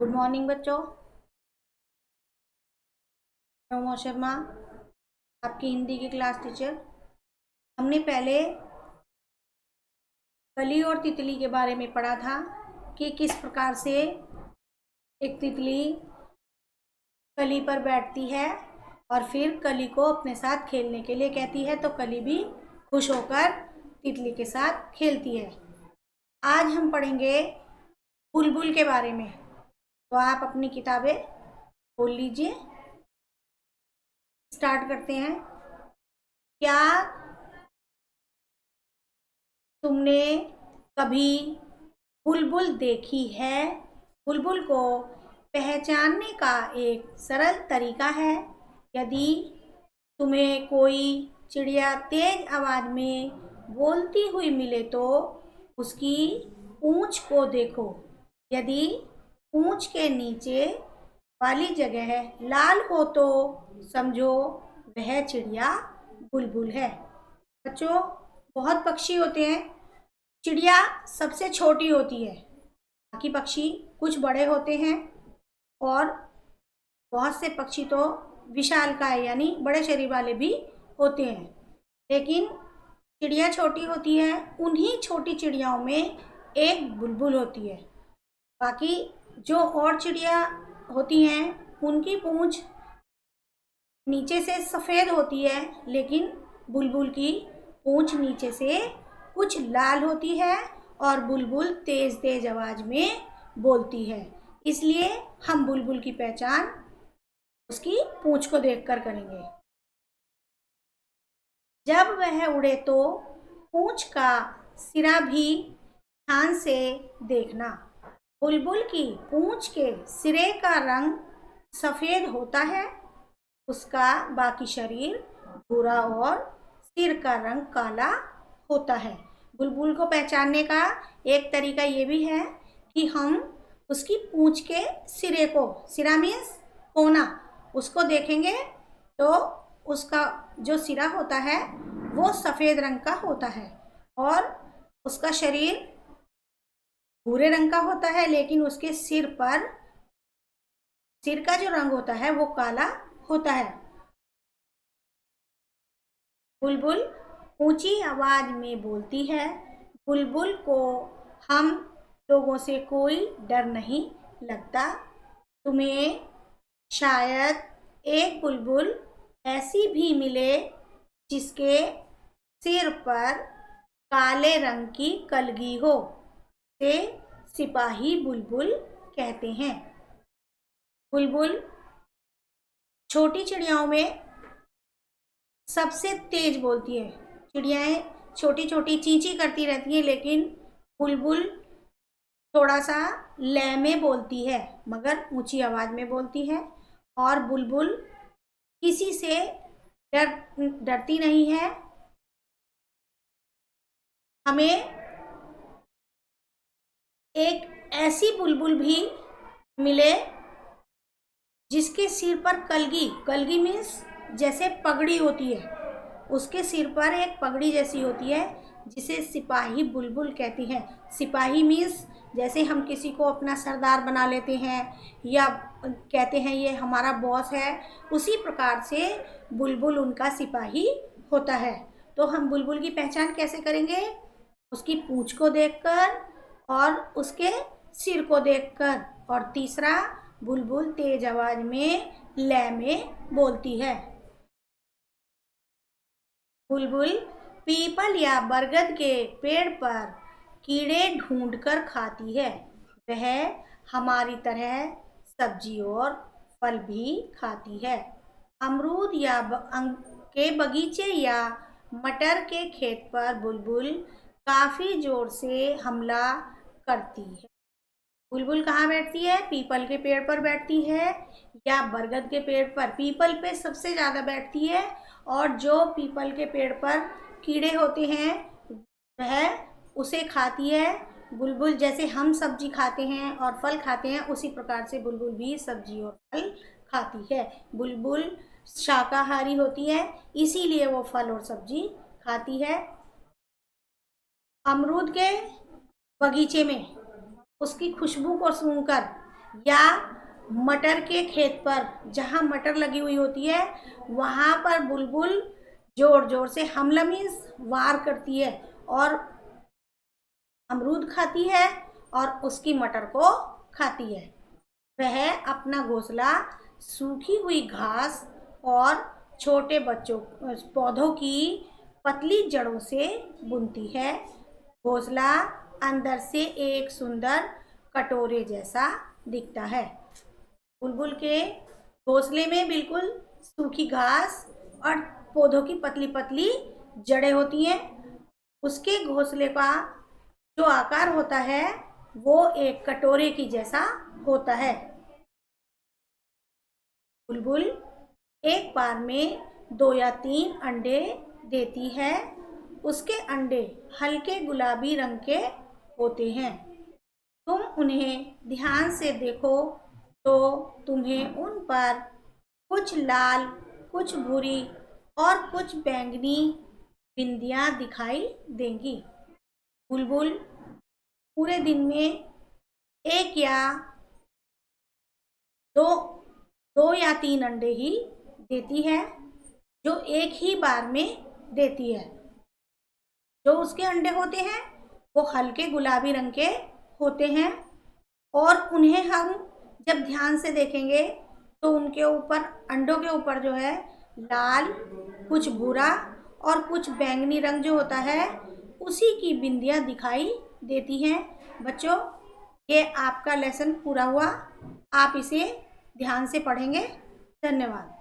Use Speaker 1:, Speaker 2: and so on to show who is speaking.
Speaker 1: Good morning बच्चों। मैं उमा शर्मा, आपकी हिंदी की क्लास टीचर। हमने पहले कली और तितली के बारे में पढ़ा था कि किस प्रकार से एक तितली कली पर बैठती है और फिर कली को अपने साथ खेलने के लिए कहती है, तो कली भी खुश होकर तितली के साथ खेलती है। आज हम पढ़ेंगे बुलबुल के बारे में। तो आप अपनी किताबें खोल लीजिए, स्टार्ट करते हैं। क्या तुमने कभी बुलबुल देखी है? बुलबुल को पहचानने का एक सरल तरीका है। यदि तुम्हें कोई चिड़िया तेज आवाज में बोलती हुई मिले तो उसकी पूंछ को देखो। यदि पूंछ के नीचे वाली जगह लाल हो तो समझो वह चिड़िया बुलबुल है। बच्चों, बहुत पक्षी होते हैं। चिड़िया सबसे छोटी होती है, बाकी पक्षी कुछ बड़े होते हैं और बहुत से पक्षी तो विशालकाय यानी बड़े शरीर वाले भी होते हैं। लेकिन चिड़िया छोटी होती है। उन्हीं छोटी चिड़ियाओं में एक बुलबुल होती है। बाकी जो और चिड़िया होती हैं उनकी पूंछ नीचे से सफ़ेद होती है, लेकिन बुलबुल की पूंछ नीचे से कुछ लाल होती है और बुलबुल तेज तेज आवाज में बोलती है। इसलिए हम बुलबुल की पहचान उसकी पूंछ को देखकर करेंगे। जब वह उड़े तो पूंछ का सिरा भी ध्यान से देखना। बुलबुल की पूंछ के सिरे का रंग सफ़ेद होता है, उसका बाकी शरीर भूरा और सिर का रंग काला होता है। बुलबुल को पहचानने का एक तरीका ये भी है कि हम उसकी पूंछ के सिरे को, सिरा मीन्स कोना, उसको देखेंगे तो उसका जो सिरा होता है वो सफ़ेद रंग का होता है और उसका शरीर भूरे रंग का होता है, लेकिन उसके सिर का जो रंग होता है वो काला होता है। बुलबुल ऊंची आवाज में बोलती है। बुलबुल को हम लोगों से कोई डर नहीं लगता। तुम्हें शायद एक बुलबुल ऐसी भी मिले जिसके सिर पर काले रंग की कलगी हो, से सिपाही बुलबुल कहते हैं। बुलबुल छोटी चिड़ियाओं में सबसे तेज बोलती है। चिड़ियाएँ छोटी छोटी चींची करती रहती हैं, लेकिन बुलबुल थोड़ा सा लय में बोलती है मगर ऊंची आवाज में बोलती है। और बुलबुल किसी से डरती नहीं है। हमें एक ऐसी बुलबुल भी मिले जिसके सिर पर कलगी मीन्स जैसे पगड़ी होती है, उसके सिर पर एक पगड़ी जैसी होती है जिसे सिपाही बुलबुल कहती हैं। सिपाही मीन्स जैसे हम किसी को अपना सरदार बना लेते हैं या कहते हैं ये हमारा बॉस है, उसी प्रकार से बुलबुल उनका सिपाही होता है। तो हम बुलबुल की पहचान कैसे करेंगे? उसकी पूंछ को देखकर और उसके सिर को देखकर। और तीसरा, बुलबुल तेज आवाज में लय में बोलती है। बुलबुल पीपल या बरगद के पेड़ पर कीड़े ढूंढकर खाती है। वह हमारी तरह सब्जी और फल भी खाती है। अमरूद या के बगीचे या मटर के खेत पर बुलबुल काफ़ी जोर से हमला करती है। बुलबुल कहाँ बैठती है? पीपल के पेड़ पर बैठती है या बरगद के पेड़ पर। पीपल पे सबसे ज़्यादा बैठती है और जो पीपल के पेड़ पर कीड़े होते हैं वह उसे खाती है। बुलबुल जैसे हम सब्जी खाते हैं और फल खाते हैं, उसी प्रकार से बुलबुल भी सब्जी और फल खाती है। बुलबुल शाकाहारी होती है, इसीलिए वो फल और सब्जी खाती है। अमरूद के बगीचे में उसकी खुशबू को सूंघकर या मटर के खेत पर जहाँ मटर लगी हुई होती है वहाँ पर बुलबुल जोर जोर से हमला मीन्स वार करती है और अमरूद खाती है और उसकी मटर को खाती है। वह अपना घोंसला सूखी हुई घास और छोटे बच्चों पौधों की पतली जड़ों से बुनती है। घोंसला अंदर से एक सुंदर कटोरे जैसा दिखता है। बुलबुल के घोंसले में बिल्कुल सूखी घास और पौधों की पतली पतली जड़ें होती हैं। उसके घोंसले का जो आकार होता है वो एक कटोरे की जैसा होता है। बुलबुल एक बार में 2 या 3 अंडे देती है। उसके अंडे हल्के गुलाबी रंग के होते हैं। तुम उन्हें ध्यान से देखो तो तुम्हें उन पर कुछ लाल, कुछ भूरी और कुछ बैंगनी बिंदियाँ दिखाई देंगी। बुलबुल पूरे दिन में एक या दो या 3 अंडे ही देती है, जो एक ही बार में देती है। जो उसके अंडे होते हैं वो हल्के गुलाबी रंग के होते हैं और उन्हें हम जब ध्यान से देखेंगे तो उनके ऊपर अंडों के ऊपर जो है लाल, कुछ भूरा और कुछ बैंगनी रंग जो होता है उसी की बिंदियाँ दिखाई देती हैं। बच्चों, ये आपका लेसन पूरा हुआ। आप इसे ध्यान से पढ़ेंगे। धन्यवाद।